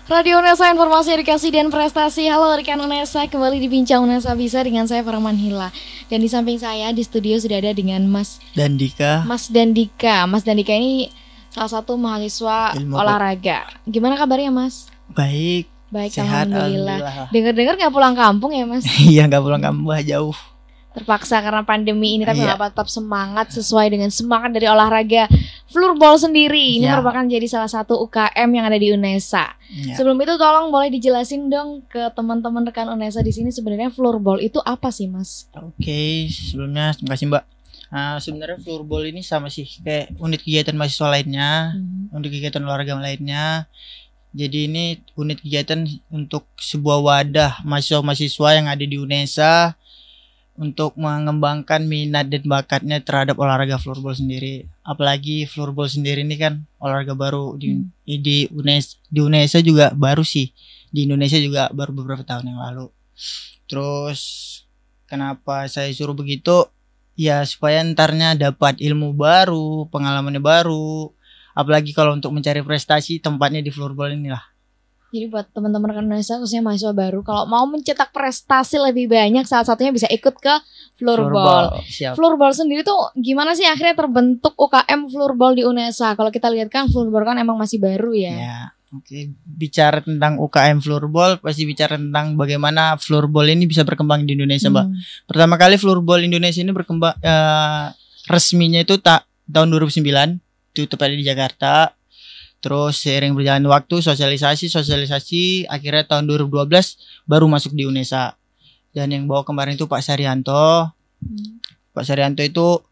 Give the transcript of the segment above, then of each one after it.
Radio Unesa, informasi edukasi dan prestasi. Halo rekan Unesa, kembali di Bincang Unesa Bisa dengan saya Farman Hila. Dan di samping saya di studio sudah ada dengan Mas Dandika. Mas Dandika ini salah satu mahasiswa olahraga. Gimana kabarnya Mas? Baik. Sehat, alhamdulillah. Dengar-dengar nggak pulang kampung ya Mas? Iya, nggak pulang kampung, jauh. Terpaksa karena pandemi ini, tapi nggak apa, tetap semangat sesuai dengan semangat dari olahraga floorball sendiri. Ini merupakan jadi salah satu UKM yang ada di Unesa. Sebelum itu tolong boleh dijelasin dong ke teman-teman rekan Unesa di sini sebenarnya floorball itu apa sih Mas? Oke, sebelumnya terima kasih Mbak. Sebenarnya floorball ini sama sih kayak unit kegiatan mahasiswa lainnya, unit kegiatan olahraga lainnya. Jadi ini unit kegiatan untuk sebuah wadah mahasiswa-mahasiswa yang ada di Unesa untuk mengembangkan minat dan bakatnya terhadap olahraga floorball sendiri. Apalagi floorball sendiri ini kan olahraga baru di Unesa juga baru sih. Di Indonesia juga baru beberapa tahun yang lalu. Terus kenapa saya suruh begitu? Ya supaya ntarnya dapat ilmu baru, pengalamannya baru. Apalagi kalau untuk mencari prestasi tempatnya di floorball inilah. Jadi buat teman-teman rekan Unesa khususnya mahasiswa baru, kalau mau mencetak prestasi lebih banyak, salah satunya bisa ikut ke floorball. Floorball sendiri tuh gimana sih akhirnya terbentuk UKM floorball di Unesa? Kalau kita lihat kan floorball kan emang masih baru ya. Oke. Bicara tentang UKM floorball pasti bicara tentang bagaimana floorball ini bisa berkembang di Indonesia, Mbak. Pertama kali floorball Indonesia ini berkembang resminya itu tahun 2009, itu tepatnya di Jakarta. Terus seiring berjalan waktu sosialisasi akhirnya tahun 2012 baru masuk di Unesa. Dan yang bawa kemarin itu Pak Saryanto. Pak Saryanto itu,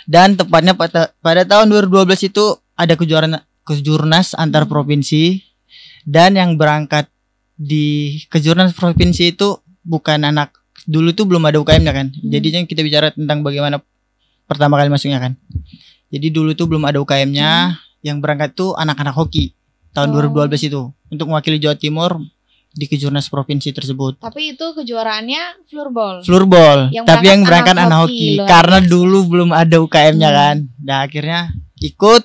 dan tepatnya pada tahun 2012 itu ada kejurnas antar provinsi. Dan yang berangkat di kejurnas provinsi itu bukan anak, dulu tuh belum ada UKM-nya kan. Jadinya kita bicara tentang bagaimana pertama kali masuknya kan. Jadi dulu tuh belum ada UKM-nya. Yang berangkat tuh anak-anak hoki tahun 2012 itu untuk mewakili Jawa Timur di kejurnas provinsi tersebut. Tapi itu kejuaraannya floorball. Tapi yang berangkat anak hoki karena dulu belum ada UKM-nya kan. Dan akhirnya ikut.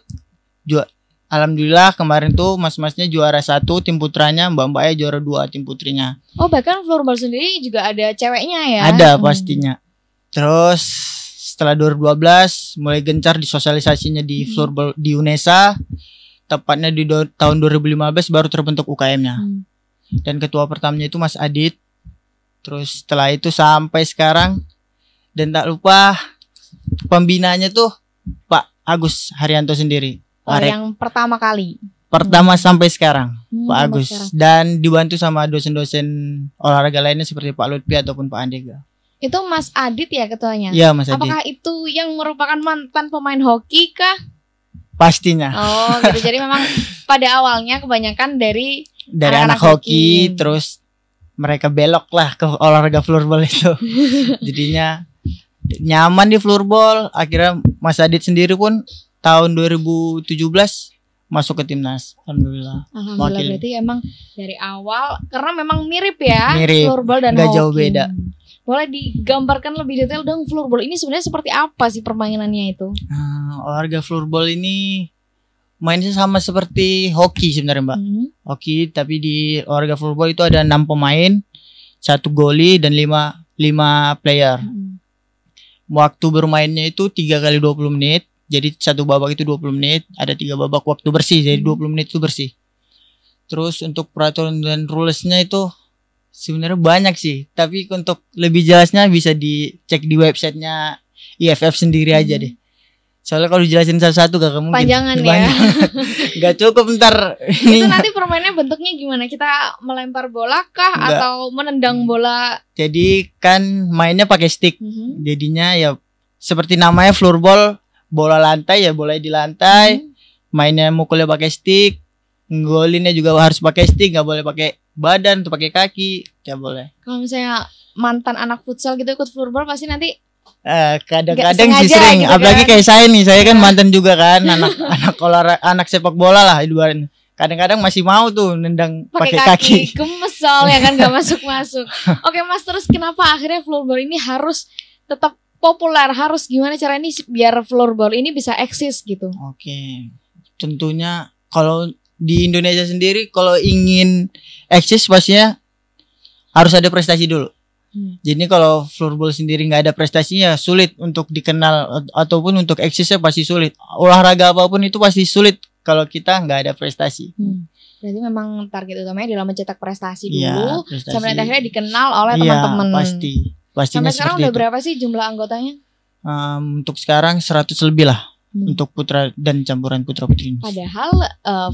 Alhamdulillah kemarin tuh mas-masnya juara 1 tim putranya, mbak-mbaknya juara 2 tim putrinya. Oh, bahkan floorball sendiri juga ada ceweknya ya? Ada pastinya. Terus setelah 2012 mulai gencar di sosialisasinya di floorball di Unesa. Tepatnya di tahun 2015 baru terbentuk UKM-nya. Dan ketua pertamanya itu Mas Adit. Terus setelah itu sampai sekarang. Dan tak lupa pembinanya tuh Pak Agus Haryanto sendiri. Yang pertama kali. Pertama sampai sekarang Pak Agus. Dan dibantu sama dosen-dosen olahraga lainnya seperti Pak Lutfi ataupun Pak Andega. Itu Mas Adit ya ketuanya? Iya, Mas Adit. Apakah itu yang merupakan mantan pemain hoki kah? Pastinya. Oh gitu, jadi memang pada awalnya kebanyakan dari anak hoki. Terus mereka belok lah ke olahraga floorball itu. Jadinya nyaman di floorball. Akhirnya Mas Adit sendiri pun tahun 2017 masuk ke timnas. Alhamdulillah. Berarti emang dari awal, karena memang mirip ya. Floorball dan hoki. Gak jauh beda. Boleh digambarkan lebih detail dong floorball ini sebenarnya seperti apa sih permainannya itu? Olahraga floorball ini mainnya sama seperti hoki sebenarnya Mbak. Hoki tapi di olahraga floorball itu ada 6 pemain, 1 goli dan 5 player. Waktu bermainnya itu 3 kali 20 menit. Jadi satu babak itu 20 menit, ada 3 babak waktu bersih. Jadi 20 menit itu bersih. Terus untuk peraturan dan rulesnya itu sebenarnya banyak sih, tapi untuk lebih jelasnya bisa dicek di websitenya IFF sendiri aja deh. Soalnya kalau dijelasin satu-satu gak mungkin. Panjangan ya. Gak cukup ntar. Itu nanti permainnya bentuknya gimana? Kita melempar bola kah atau menendang bola? Jadi kan mainnya pakai stick. Jadinya ya seperti namanya floorball, bola lantai ya bola di lantai. Mainnya mukulnya pakai stick. Ngolinnya juga harus pakai stick, gak boleh pakai badan tuh, pakai kaki ya boleh. Kalau misalnya mantan anak futsal gitu ikut floorball pasti nanti kadang-kadang sih sering gitu apalagi kan? Kayak saya nih, saya kan mantan juga kan anak sepak bola lah ibaratnya. Kadang-kadang masih mau tuh nendang pakai kaki. Gemes soalnya kan gak masuk-masuk. Oke Mas, terus kenapa akhirnya floorball ini harus tetap populer? Harus gimana cara ini biar floorball ini bisa eksis gitu? Oke. Tentunya kalau di Indonesia sendiri kalau ingin eksis pastinya harus ada prestasi dulu. Jadi kalau floorball sendiri nggak ada prestasinya sulit untuk dikenal ataupun untuk eksisnya pasti sulit. Olahraga apapun itu pasti sulit kalau kita nggak ada prestasi. Berarti memang target utamanya adalah mencetak prestasi dulu, ya, prestasi. sampai akhirnya dikenal oleh teman-teman. Pasti. Sampai sekarang udah berapa sih jumlah anggotanya? Untuk sekarang 100 lebih lah. Untuk putra dan campuran putra putri. Padahal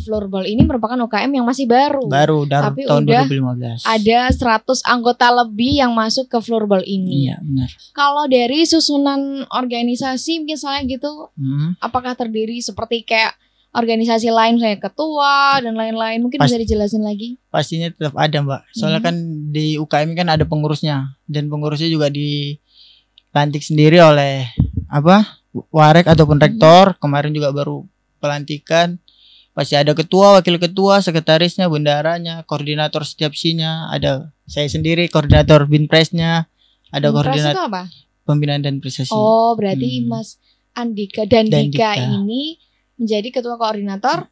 floorball ini merupakan UKM yang masih baru. Tapi tahun udah 2015. Ada 100 anggota lebih yang masuk ke floorball ini. Iya, benar. Kalau dari susunan organisasi misalnya gitu, apakah terdiri seperti kayak organisasi lain, misalnya ketua dan lain-lain? Mungkin bisa dijelasin lagi? Pastinya tetap ada, Mbak. Soalnya kan di UKM kan ada pengurusnya, dan pengurusnya juga dilantik sendiri oleh Warek ataupun rektor. Kemarin juga baru pelantikan. Pasti ada ketua, wakil ketua, sekretarisnya, bendaranya, koordinator setiap sinya. Ada saya sendiri, koordinator binpresnya. Ada koordinator apa? Pembinaan dan prestasi. Oh, berarti Mas Andika dan Dika ini menjadi ketua koordinator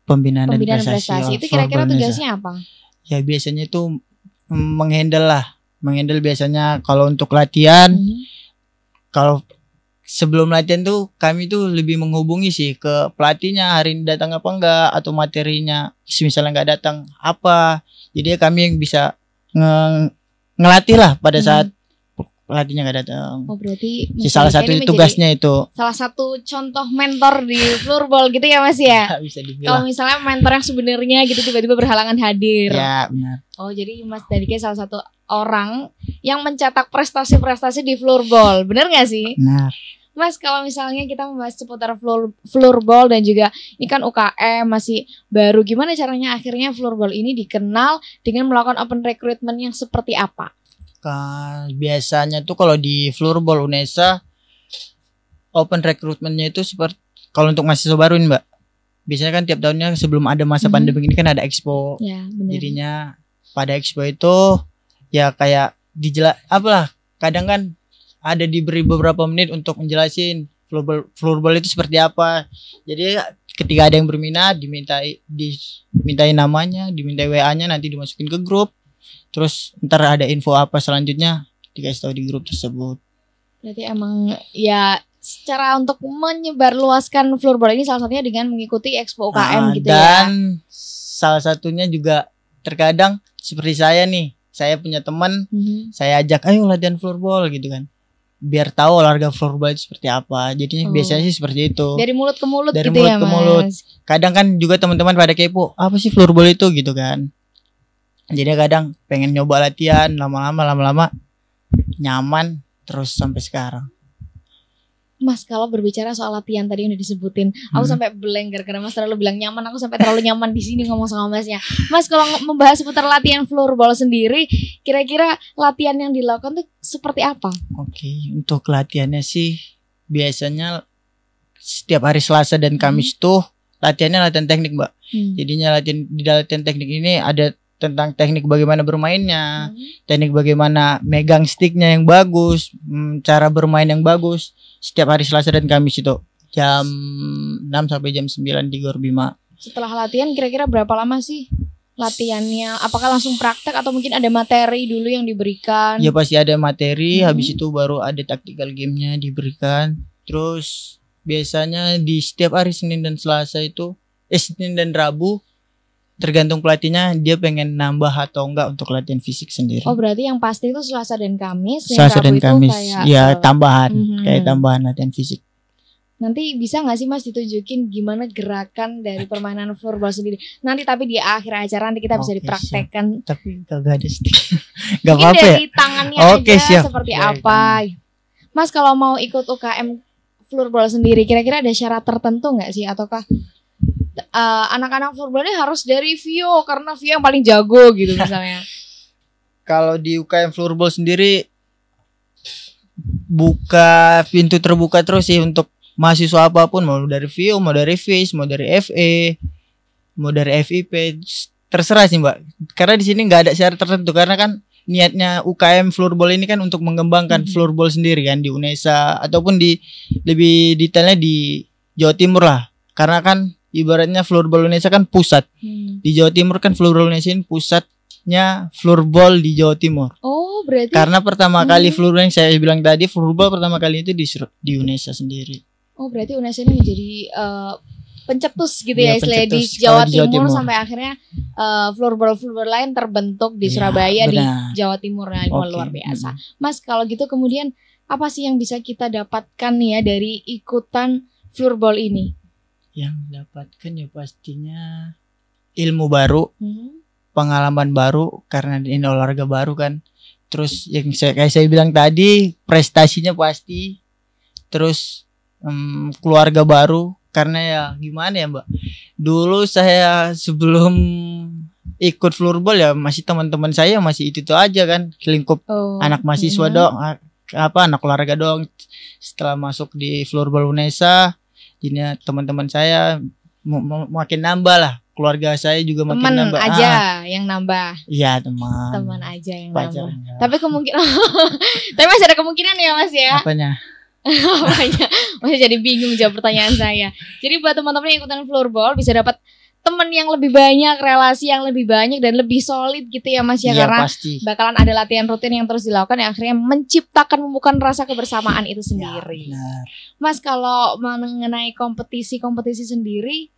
pembinaan dan prestasi. Itu kira-kira tugasnya apa? Ya biasanya itu menghandle biasanya kalau untuk latihan. Kalau sebelum latihan tuh kami tuh lebih menghubungi sih ke pelatihnya, hari ini datang apa enggak, atau materinya misalnya enggak datang apa. Jadi kami yang bisa ngelatih lah pada saat pelatihnya enggak datang. Oh, berarti salah satu tugasnya itu. Salah satu contoh mentor di floorball gitu ya Mas ya. Bisa dibilang. Kalau misalnya mentor yang sebenarnya gitu tiba-tiba berhalangan hadir. Ya, benar. Oh, jadi Mas Dadike salah satu orang yang mencetak prestasi-prestasi di floorball. Bener enggak sih? Benar. Mas, kalau misalnya kita membahas seputar floorball dan juga ini kan UKM masih baru, gimana caranya akhirnya floorball ini dikenal dengan melakukan open recruitment yang seperti apa? Biasanya tuh kalau di floorball UNESA open recruitmentnya itu seperti kalau untuk mahasiswa baru ini, Mbak. Biasanya kan tiap tahunnya sebelum ada masa pandemi ini kan ada expo. Ya, benar. Jadinya pada expo itu ya kayak kadang kan ada diberi beberapa menit untuk menjelasin floorball itu seperti apa. Jadi ketika ada yang berminat dimintai namanya, dimintai WA-nya, nanti dimasukin ke grup. Terus ntar ada info apa selanjutnya dikasih tahu di grup tersebut. Berarti emang ya secara untuk menyebarluaskan floorball ini salah satunya dengan mengikuti Expo UKM gitu ya. Dan salah satunya juga terkadang seperti saya nih, saya punya teman, saya ajak ayo latihan floorball gitu kan. Biar tahu olahraga floorball itu seperti apa. Jadi biasanya sih seperti itu. Dari mulut ke mulut gitu ya, Mas. Kadang kan juga teman-teman pada kepo, apa sih floorball itu gitu kan. Jadi kadang pengen nyoba latihan, lama-lama nyaman terus sampai sekarang. Mas, kalau berbicara soal latihan tadi yang udah disebutin, aku sampai blank gara-gara Mas terlalu bilang nyaman. Aku sampai terlalu nyaman di sini ngomong sama Masnya. Mas, kalau membahas seputar latihan floorball sendiri, kira-kira latihan yang dilakukan tuh seperti apa? Oke, untuk latihannya sih biasanya setiap hari Selasa dan Kamis tuh latihannya latihan teknik, Mbak. Jadinya di latihan teknik ini ada tentang teknik bagaimana bermainnya, teknik bagaimana megang sticknya yang bagus, cara bermain yang bagus. Setiap hari Selasa dan Kamis itu jam 6 sampai jam 9 di Gor Bima. Setelah latihan kira-kira berapa lama sih latihannya? Apakah langsung praktek atau mungkin ada materi dulu yang diberikan? Ya pasti ada materi, habis itu baru ada tactical game-nya diberikan. Terus biasanya di setiap hari Senin dan Selasa itu Senin dan Rabu tergantung pelatihnya dia pengen nambah atau enggak untuk latihan fisik sendiri. Oh, berarti yang pasti itu Selasa dan Kamis. Selasa dan Kamis, ya tambahan, kayak tambahan latihan fisik. Nanti bisa nggak sih Mas ditunjukin gimana gerakan dari permainan floorball sendiri? Nanti tapi di akhir acara nanti kita bisa dipraktekkan. Tapi gak ada stick. Gak apa-apa ya? Dari tangannya aja siap. Seperti apa? Mas, kalau mau ikut UKM floorball sendiri, kira-kira ada syarat tertentu nggak sih? Ataukah anak-anak floorball ini harus dari Vio karena Vio yang paling jago gitu misalnya? Kalau di UKM floorball sendiri buka pintu terbuka terus sih untuk mahasiswa apapun, mau dari Vio, mau dari FIS, mau dari FE, mau dari FIP, terserah sih Mbak. Karena di sini nggak ada syarat tertentu, karena kan niatnya UKM floorball ini kan untuk mengembangkan floorball sendiri kan di UNESA ataupun di lebih detailnya di Jawa Timur lah. Karena kan ibaratnya floorball Indonesia kan pusat. Di Jawa Timur kan floorball Indonesia ini pusatnya floorball di Jawa Timur. Oh, berarti karena pertama kali floorball yang saya bilang tadi, floorball pertama kali itu di Indonesia sendiri. Oh, berarti Indonesia ini menjadi pencetus gitu ya, istilahnya di pencetus Jawa kalau di Jawa Timur Timur. sampai akhirnya floorball lain terbentuk di Iya, Surabaya, di benar. Jawa Timur. Nah, Oke, luar biasa. Mas, kalau gitu kemudian apa sih yang bisa kita dapatkan nih ya dari ikutan floorball ini? Yang dapatkan ya pastinya ilmu baru, pengalaman baru karena ini olahraga baru kan. Terus yang kayak saya bilang tadi, prestasinya pasti. Terus keluarga baru karena ya gimana ya Mbak. Dulu saya sebelum ikut floorball ya masih teman-teman saya masih itu aja kan, lingkup anak mahasiswa doang, anak olahraga doang. Setelah masuk di floorball UNESA, jadinya teman-teman saya makin nambah lah. Keluarga saya juga makin teman nambah. aja yang nambah. Iya, teman Aja yang pacar nambah. enggak. Tapi kemungkinan tapi masih ada kemungkinan ya Mas ya. Apanya? Apanya? Masih jadi bingung jawab pertanyaan saya. Jadi buat teman-teman yang ikutan floorball bisa dapat teman yang lebih banyak, relasi yang lebih banyak dan lebih solid gitu ya Mas ya, Iya, karena pasti. bakalan ada latihan rutin yang terus dilakukan yang akhirnya menciptakan membukan rasa kebersamaan itu sendiri. Ya, benar. Mas, kalau mengenai kompetisi sendiri,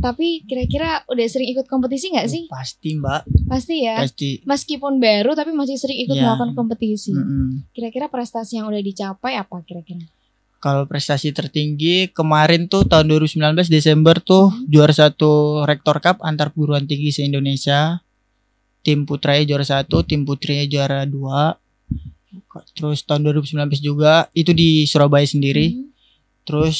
tapi kira-kira udah sering ikut kompetisi nggak sih? Pasti Mbak. Pasti ya. Pasti. Meskipun baru tapi masih sering ikut Ya. melakukan kompetisi. Mm-mm. Kira-kira prestasi yang udah dicapai apa kira-kira? Kalau prestasi tertinggi kemarin tuh tahun 2019 Desember tuh juara 1 Rektor Cup antar perguruan tinggi se-Indonesia. Tim putranya juara 1, tim putrinya juara 2. Terus tahun 2019 juga itu di Surabaya sendiri. Terus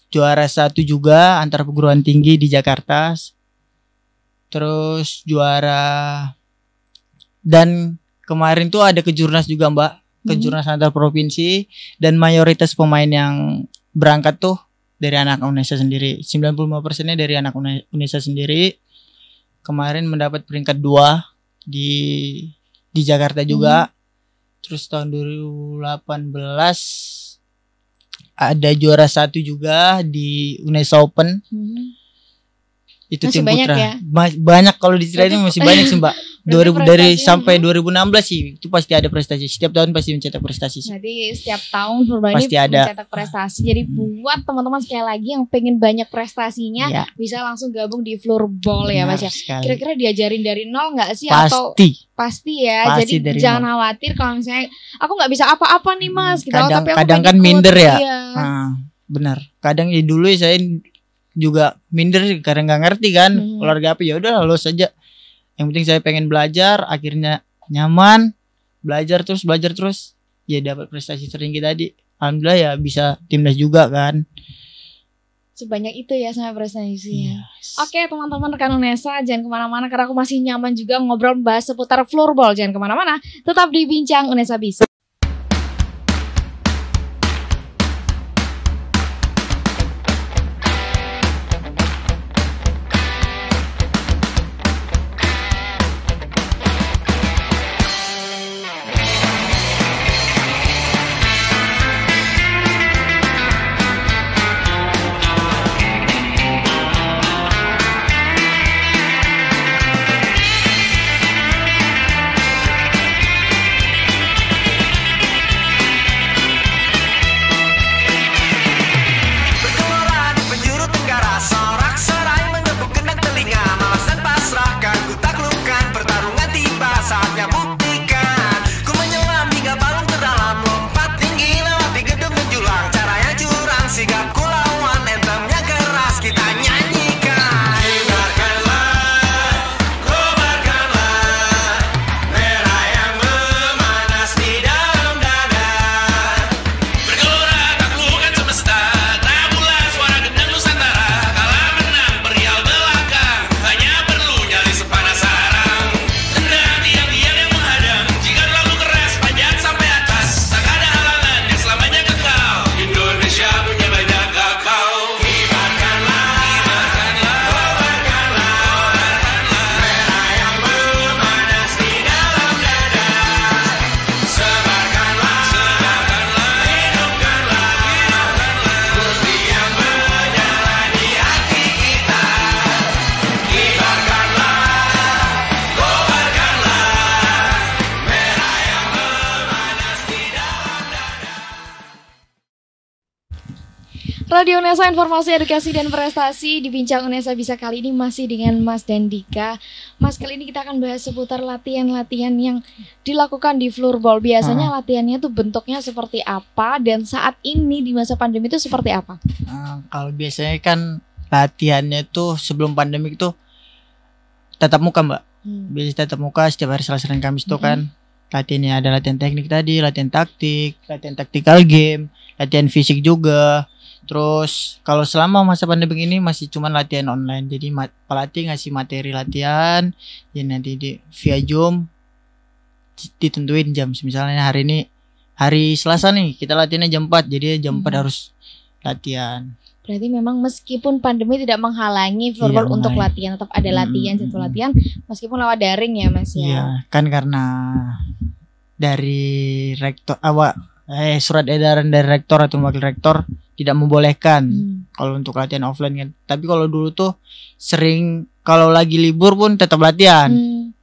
juara 1 juga antar perguruan tinggi di Jakarta. Terus juara, dan kemarin tuh ada kejurnas juga Mbak. Kejurnas antar provinsi, dan mayoritas pemain yang berangkat tuh dari anak Indonesia sendiri. 95%-nya dari anak Indonesia sendiri. Kemarin mendapat peringkat 2 di Jakarta juga. Terus tahun 2018 ada juara 1 juga di UNESA Open. Itu Masih tim banyak putra. ya? Banyak kalau diceritain masih banyak sih Mbak. 2000 dari sampai 2016 sih itu pasti ada prestasi. Setiap tahun pasti mencetak prestasi. Jadi setiap tahun floorball ini Pasti ada. mencetak prestasi. Jadi buat teman-teman sekali lagi yang pengen banyak prestasinya, Ya. bisa langsung gabung di floorball ya Mas ya. Sekali. Kira-kira diajarin dari nol nggak sih? Pasti. Atau pasti ya. Pasti Jadi dari jangan nol. khawatir kalau misalnya aku nggak bisa apa-apa nih Mas. Gitu. Kadang- Tapi aku kadang pengen kan ikut. minder ya. Iya. Benar. Kadang ya dulu saya juga minder sih karena nggak ngerti kan olahraga apa, ya udah lulus aja. Yang penting saya pengen belajar, akhirnya nyaman, belajar terus ya dapat prestasi tertinggi tadi. Alhamdulillah ya bisa timnas juga kan. Sebanyak itu ya sama prestasinya. Yes. Oke teman-teman rekan UNESA, jangan kemana-mana karena aku masih nyaman juga ngobrol bahas seputar floorball. Jangan kemana-mana, tetap di Bincang UNESA Bisa. Radio Unesa, informasi, edukasi, dan prestasi di Bincang Unesa Bisa kali ini masih dengan Mas dan Dika. Mas, kali ini kita akan bahas seputar latihan-latihan yang dilakukan di floorball. Biasanya latihannya tuh bentuknya seperti apa, dan saat ini di masa pandemi itu seperti apa? Kalau biasanya kan latihannya tuh sebelum pandemi itu tatap muka, Mbak. Biasanya tatap muka setiap hari Selasa dan Kamis tuh kan. Latihannya ada latihan teknik tadi, latihan taktik, latihan tactical game, latihan fisik juga. Terus kalau selama masa pandemi ini masih cuma latihan online. Jadi pelatih ngasih materi latihan, ya nanti via Zoom ditentuin jam. Misalnya hari ini hari Selasa nih, kita latihannya jam 4. Jadi jam 4 harus latihan. Berarti memang meskipun pandemi tidak menghalangi floorball untuk latihan, tetap ada latihan, jadwal latihan meskipun lewat daring ya, Mas ya. Iya, kan karena dari rektor surat edaran dari rektor atau wakil rektor tidak membolehkan kalau untuk latihan offline kan. Tapi kalau dulu tuh sering kalau lagi libur pun tetap latihan.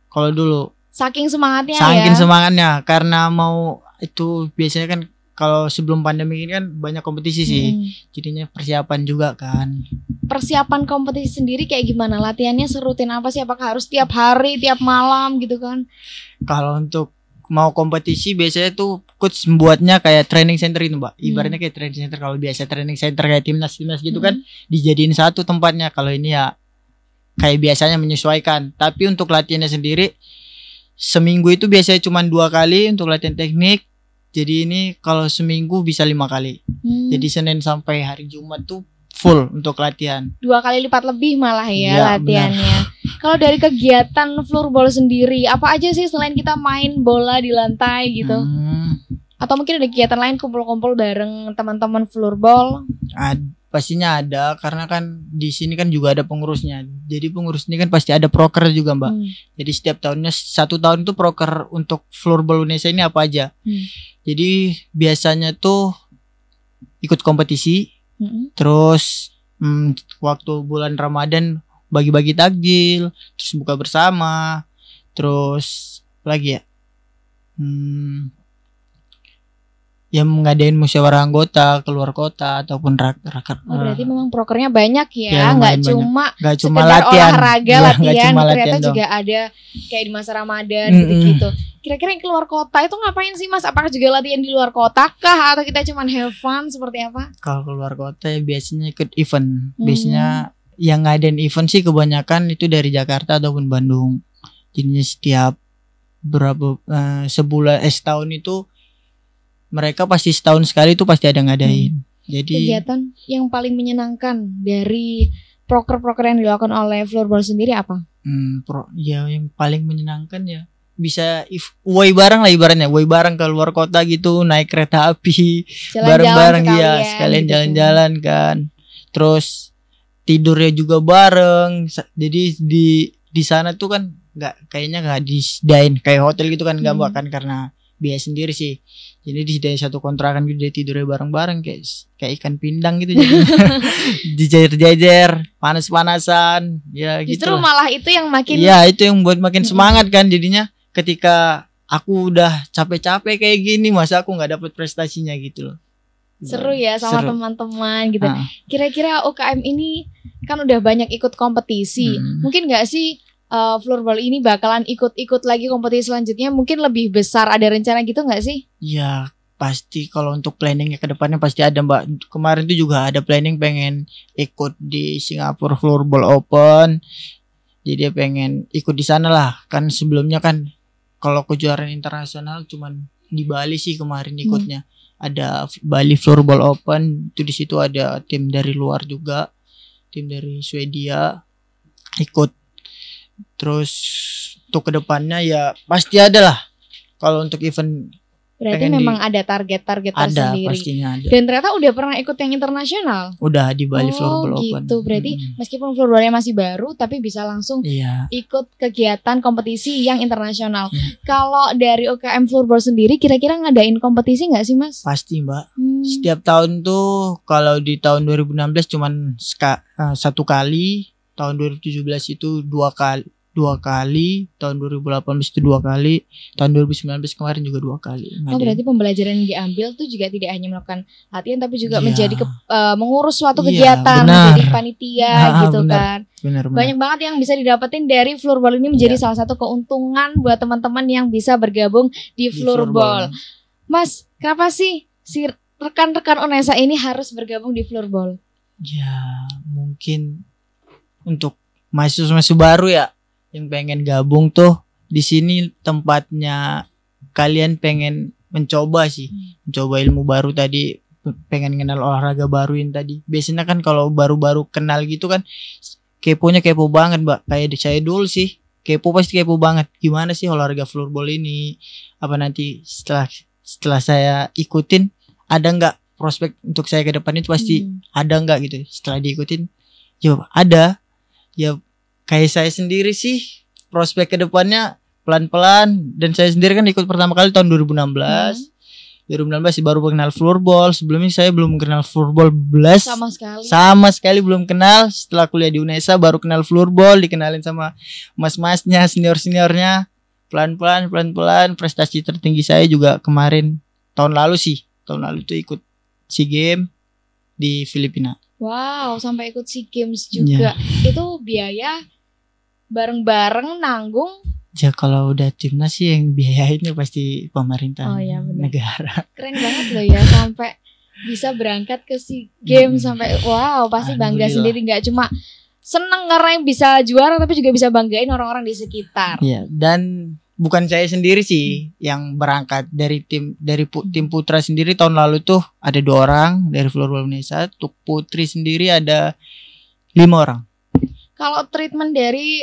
Kalau dulu saking semangatnya semangatnya karena mau itu biasanya kan kalau sebelum pandemi ini kan banyak kompetisi sih. Jadinya persiapan juga kan. Persiapan kompetisi sendiri kayak gimana? Latihannya serutin apa sih? Apakah harus tiap hari, tiap malam gitu kan? Kalau untuk mau kompetisi biasanya tuh coach membuatnya kayak training center itu, Mbak. Ibaratnya kayak training center. Kalau biasa training center kayak timnas gitu kan dijadiin satu tempatnya. Kalau ini ya kayak biasanya menyesuaikan. Tapi untuk latihannya sendiri seminggu itu biasanya cuma 2 kali untuk latihan teknik. Jadi ini kalau seminggu bisa 5 kali. Jadi Senin sampai hari Jumat tuh full untuk latihan. 2 kali lipat lebih malah ya latihannya. Kalau dari kegiatan floorball sendiri, apa aja sih selain kita main bola di lantai gitu? Atau mungkin ada kegiatan lain kumpul-kumpul bareng teman-teman floorball? Pastinya ada, karena kan di sini kan juga ada pengurusnya. Jadi pengurus ini kan pasti ada proker juga, Mbak. Jadi setiap tahunnya 1 tahun itu proker untuk floorball Indonesia ini apa aja. Jadi biasanya tuh ikut kompetisi. Terus waktu bulan Ramadan bagi-bagi takjil, terus buka bersama, terus lagi ya yang ngadain musyawarah anggota keluar kota ataupun raker. Berarti memang prokernya banyak ya, nggak cuma latihan olahraga, latihan ternyata juga ada kayak di masa Ramadan gitu-gitu. Kira-kira yang keluar kota itu ngapain sih, Mas? Apakah juga latihan di luar kota kah, atau kita cuma have fun seperti apa? Kalau keluar kota ya biasanya ikut event. Biasanya yang ngadain event sih kebanyakan itu dari Jakarta ataupun Bandung. Jadinya setiap setahun itu mereka pasti setahun sekali itu pasti ada ngadain. Jadi kegiatan yang paling menyenangkan dari proker-proker yang dilakukan oleh floorball sendiri apa? Yang paling menyenangkan ya bisa way bareng lah ibaratnya, way bareng ke luar kota gitu, naik kereta api bareng-bareng ya, sekalian gitu. Jalan-jalan kan. Terus tidurnya juga bareng. Jadi di sana tuh kan nggak disediain kayak hotel gitu kan, nggak bahkan karena biaya sendiri sih. Jadi disediain satu kontrakan gitu, dia tidurnya bareng-bareng kayak ikan pindang gitu. Jadi dijajar-jajar, panas-panasan ya gitu. Justru malah itu yang makin itu yang buat makin semangat kan jadinya. Ketika aku udah capek-capek kayak gini, masa aku nggak dapet prestasinya gitu loh. Seru ya sama teman-teman gitu. Kira-kira UKM ini kan udah banyak ikut kompetisi. Mungkin nggak sih floorball ini bakalan ikut-ikut lagi kompetisi selanjutnya, mungkin lebih besar, ada rencana gitu nggak sih? Ya pasti, kalau untuk planningnya ke depannya pasti ada, Mbak. Kemarin tuh juga ada planning pengen ikut di Singapura Floorball Open. Jadi dia pengen ikut di sana lah. Kan sebelumnya kan kalau kejuaraan internasional cuman di Bali sih kemarin ikutnya. Ada Bali Floorball Open, itu di situ ada tim dari luar juga, tim dari Swedia ikut. Terus untuk kedepannya ya pasti ada lah. Kalau untuk event berarti memang ada target-target tersendiri. Ada, pastinya ada. Dan ternyata udah pernah ikut yang internasional. Udah di Bali Floorball gitu. Open. Berarti meskipun floorballnya masih baru, tapi bisa langsung ikut kegiatan kompetisi yang internasional. Kalau dari UKM Floorball sendiri, kira-kira ngadain kompetisi nggak sih, Mas? Pasti, Mbak. Setiap tahun tuh, kalau di tahun 2016 cuman 1 kali, tahun 2017 itu 2 kali. 2 kali, tahun 2018 itu 2 kali, tahun 2019 kemarin juga 2 kali. Berarti pembelajaran yang diambil tuh juga tidak hanya melakukan latihan tapi juga menjadi mengurus suatu kegiatan, menjadi panitia gitu kan. Benar. Banyak banget yang bisa didapetin dari floorball ini, menjadi salah satu keuntungan buat teman-teman yang bisa bergabung di floorball. Mas, kenapa sih si rekan-rekan UNESA ini harus bergabung di floorball? Ya, mungkin untuk mahasiswa baru ya yang pengen gabung tuh, di sini tempatnya kalian pengen mencoba sih, mencoba ilmu baru tadi, pengen kenal olahraga baruin tadi. Biasanya kan kalau baru-baru kenal gitu kan keponya kepo banget, Mbak. Kayak saya dulu sih, pasti kepo banget. Gimana sih olahraga floorball ini? Apa nanti setelah saya ikutin ada nggak prospek untuk saya ke depan itu pasti ada nggak gitu. Setelah diikutin, ya ada. Ya kayak saya sendiri sih prospek ke depannya pelan-pelan, dan saya sendiri kan ikut pertama kali tahun 2016. 2016 sih baru kenal floorball. Sebelumnya saya belum kenal floorball belas. Sama sekali belum kenal. Setelah kuliah di UNESA baru kenal floorball, dikenalin sama mas-masnya, senior-seniornya. Pelan-pelan prestasi tertinggi saya juga kemarin tahun lalu tuh ikut SEA Games di Filipina. Wow, sampai ikut SEA Games juga. Itu biaya bareng-bareng nanggung? Ya kalau udah timnas sih yang biayainnya pasti pemerintah negara. Keren banget loh ya, sampai bisa berangkat ke SEA Games sampai pasti bangga sendiri, nggak cuma seneng karena yang bisa juara tapi juga bisa banggain orang-orang di sekitar. Iya, dan bukan saya sendiri sih yang berangkat dari tim putra sendiri. Tahun lalu tuh ada 2 orang dari floorball Indonesia. Untuk putri sendiri ada 5 orang. Kalau treatment dari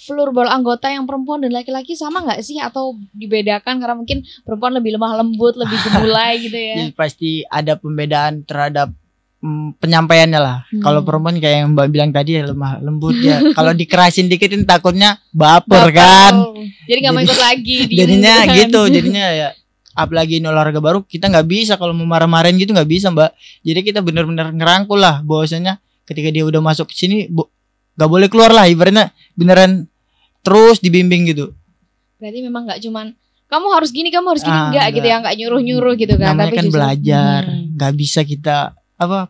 floorball anggota yang perempuan dan laki-laki sama nggak sih, atau dibedakan karena mungkin perempuan lebih lemah lembut, lebih gemulai gitu ya? Pasti ada pembedaan terhadap penyampaiannya lah. Kalau perempuan kayak yang Mbak bilang tadi ya lemah lembut ya. Kalau dikerasin dikitin takutnya baper kan. Jadi nggak mau ikut lagi. Jadinya gitu. Jadinya ya, apalagi ini olahraga baru, kita nggak bisa kalau mau marah-marahin gitu, nggak bisa, Mbak. Jadi kita benar-benar ngerangkul lah bahwasanya ketika dia udah masuk ke sini nggak boleh keluar lah, ibaratnya beneran terus dibimbing gitu. Berarti memang nggak cuman kamu harus gini enggak gitu ya, nggak nyuruh gitu kan. Namanya tapi kan belajar, nggak bisa kita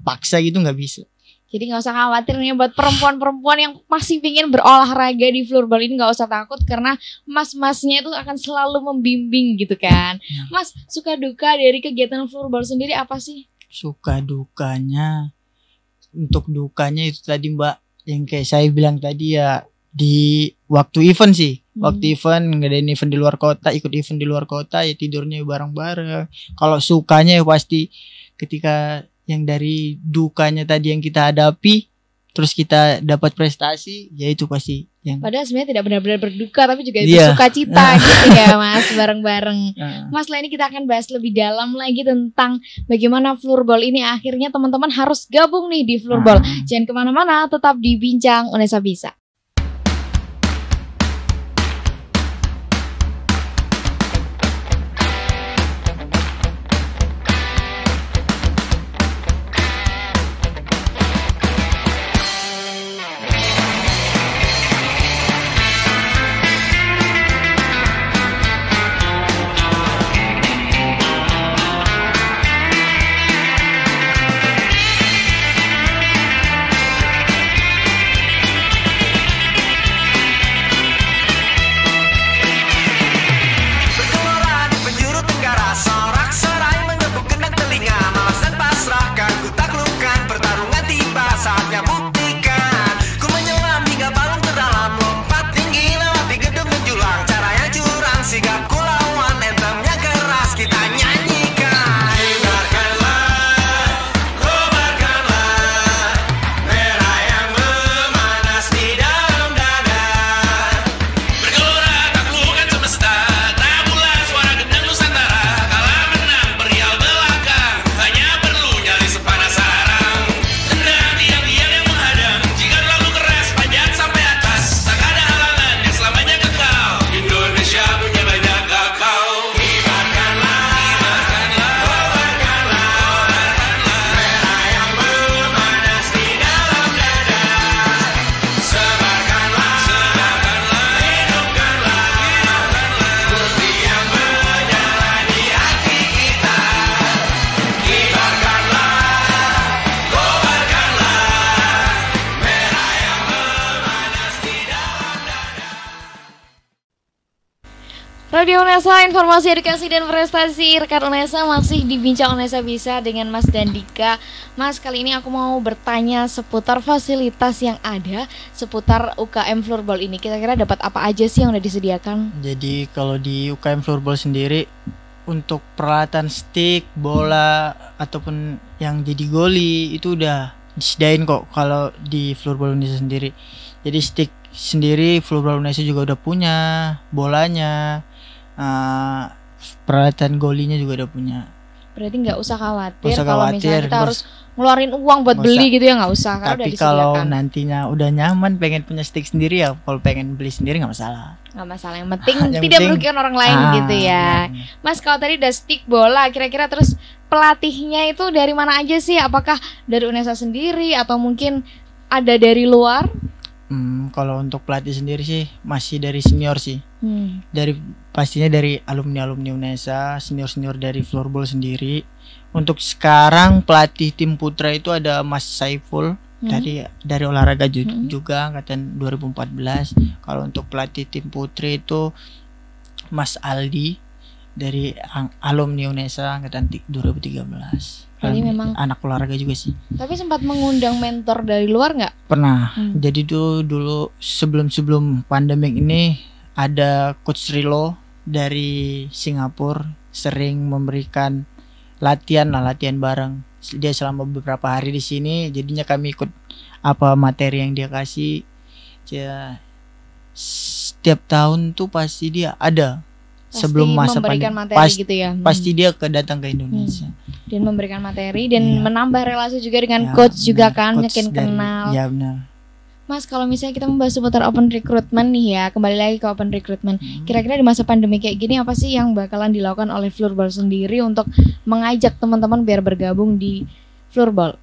paksa gitu, nggak bisa. Jadi nggak usah khawatir nih buat perempuan-perempuan yang masih pingin berolahraga di floorball ini, nggak usah takut karena mas-masnya itu akan selalu membimbing gitu kan. Mas, suka duka dari kegiatan floorball sendiri apa sih? Suka dukanya, untuk dukanya itu tadi Mbak, yang kayak saya bilang tadi ya, di waktu event sih. Waktu event, ngadain event di luar kota, ikut event di luar kota ya tidurnya bareng-bareng. Kalau sukanya ya pasti ketika yang dari dukanya tadi yang kita hadapi terus kita dapat prestasi, ya itu pasti yang padahal sebenarnya tidak benar-benar berduka tapi juga bersuka cita gitu ya Mas, bareng-bareng. Mas, setelah ini kita akan bahas lebih dalam lagi tentang bagaimana floorball ini akhirnya teman-teman harus gabung nih di floorball. Jangan kemana-mana, tetap di Bincang UNESA Bisa. Radio Unesa, informasi edukasi dan prestasi. Rekan Unesa masih di Bincang Unesa Bisa dengan Mas Dandika. Mas, kali ini aku mau bertanya seputar fasilitas yang ada seputar UKM Floorball ini. Kira-kira dapat apa aja sih yang udah disediakan? Jadi kalau di UKM Floorball sendiri, untuk peralatan stick, bola, ataupun yang jadi goli itu udah disediain kok kalau di Floorball Indonesia sendiri. Jadi stick sendiri Floorball Indonesia juga udah punya, bolanya, peralatan golinya juga udah punya. Berarti nggak usah khawatir kalau misalnya kita harus ngeluarin uang buat beli gitu ya, nggak usah, karena udah Tapi disediakan. kalau nantinya udah nyaman pengen punya stick sendiri ya, kalau pengen beli sendiri nggak masalah. Nggak masalah, yang penting tidak merugikan orang lain gitu ya. Mas, kalau tadi udah stick, bola, kira-kira terus pelatihnya itu dari mana aja sih? Apakah dari Unesa sendiri atau mungkin ada dari luar? Kalau untuk pelatih sendiri sih masih dari senior sih. Pastinya dari alumni Unesa, senior dari Floorball sendiri. Untuk sekarang pelatih tim putra itu ada Mas Saiful dari olahraga juga angkatan 2014. Kalau untuk pelatih tim putri itu Mas Aldi dari alumni Unesa angkatan 2013. Jadi memang anak olahraga juga sih. Tapi sempat mengundang mentor dari luar nggak? Pernah. Jadi dulu sebelum pandemik ini ada Coach Rilo dari Singapura sering memberikan latihan bareng. Dia selama beberapa hari di sini, jadinya kami ikut apa materi yang dia kasih. Setiap tahun tuh pasti dia ada. Sebelum masa pandemi gitu ya. Pasti dia datang ke Indonesia dan memberikan materi dan menambah relasi juga dengan coach juga kan, makin kenal. Ya benar. Mas, kalau misalnya kita membahas seputar open recruitment nih ya, kembali lagi ke open recruitment. Kira-kira di masa pandemi kayak gini apa sih yang bakalan dilakukan oleh Floorball sendiri untuk mengajak teman-teman biar bergabung di Floorball?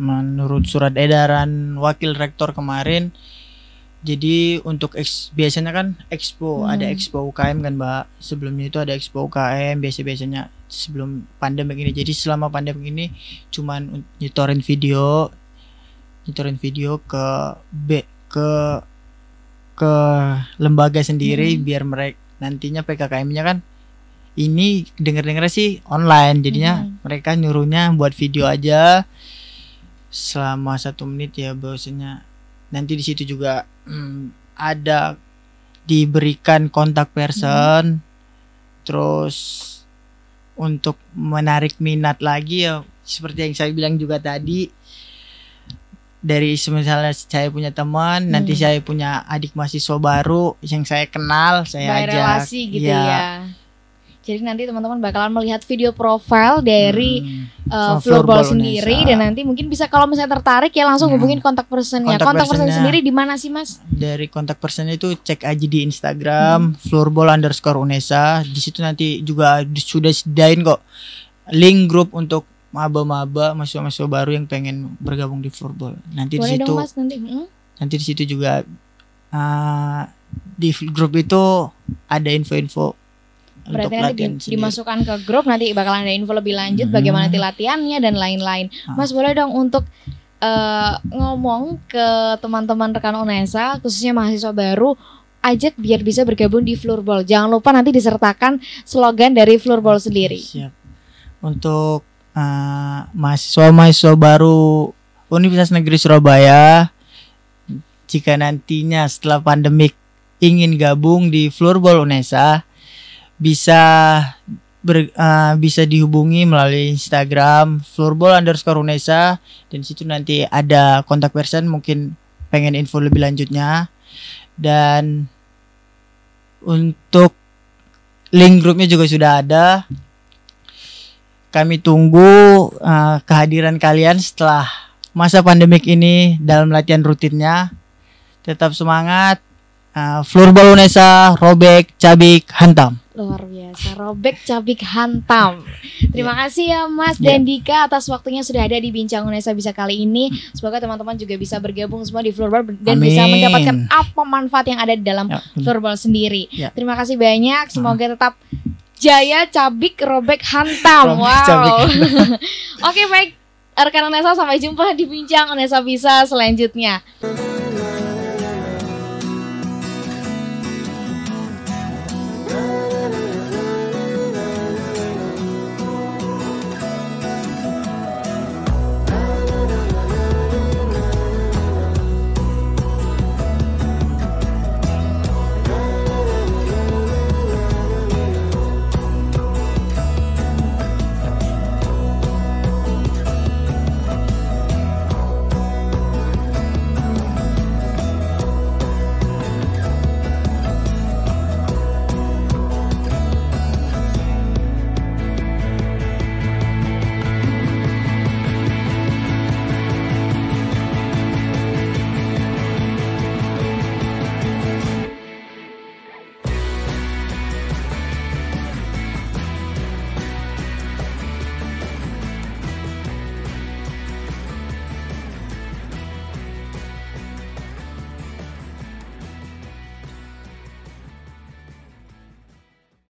Menurut surat edaran wakil rektor kemarin, jadi untuk biasanya kan expo, ada expo UKM kan Mbak. Sebelumnya itu ada expo UKM biasanya sebelum pandemi ini. Jadi selama pandemi ini cuman nyetorin video ke lembaga sendiri biar mereka nantinya PKKM-nya kan ini denger sih online. Jadinya mereka nyuruhnya buat video aja selama 1 menit ya bahwasanya. Nanti di situ juga ada diberikan kontak person, terus untuk menarik minat lagi ya seperti yang saya bilang juga tadi, dari misalnya saya punya teman, nanti saya punya adik mahasiswa baru yang saya kenal, saya ajak relasi gitu ya. Jadi nanti teman-teman bakalan melihat video profile dari Floorball sendiri, dan nanti mungkin bisa kalau misalnya tertarik ya langsung hubungin kontak personnya. Kontak person sendiri di mana sih Mas? Dari kontak personnya itu cek aja di Instagram Floorball_Unesa. Di situ nanti juga sudah sediain kok link grup untuk maba-maba, mahasiswa baru yang pengen bergabung di Floorball. Nanti di situ nanti di situ juga di grup itu ada info-info. Berarti nanti dimasukkan ke grup, nanti bakalan ada info lebih lanjut bagaimana nanti latihannya dan lain-lain. Mas, boleh dong untuk ngomong ke teman-teman rekan Unesa, khususnya mahasiswa baru, ajak biar bisa bergabung di Floorball. Jangan lupa nanti disertakan slogan dari Floorball sendiri. Siap. Untuk mahasiswa baru Universitas Negeri Surabaya, jika nantinya setelah pandemik ingin gabung di Floorball Unesa, bisa dihubungi melalui Instagram Floorball_Unesa, dan situ nanti ada kontak person mungkin pengen info lebih lanjutnya. Dan untuk link grupnya juga sudah ada. Kami tunggu kehadiran kalian setelah masa pandemik ini dalam latihan rutinnya. Tetap semangat. Floorball Unesa, robek, cabik, hantam. Luar biasa, robek, cabik, hantam. Terima kasih ya Mas Dandika atas waktunya sudah ada di Bincang Unesa Bisa kali ini. Semoga teman-teman juga bisa bergabung semua di Floorball dan bisa mendapatkan apa manfaat yang ada di dalam Floorball sendiri. Terima kasih banyak, semoga tetap jaya, cabik, robek, hantam. Wow. Oke, baik rekan Unesa, sampai jumpa di Bincang Unesa Bisa selanjutnya.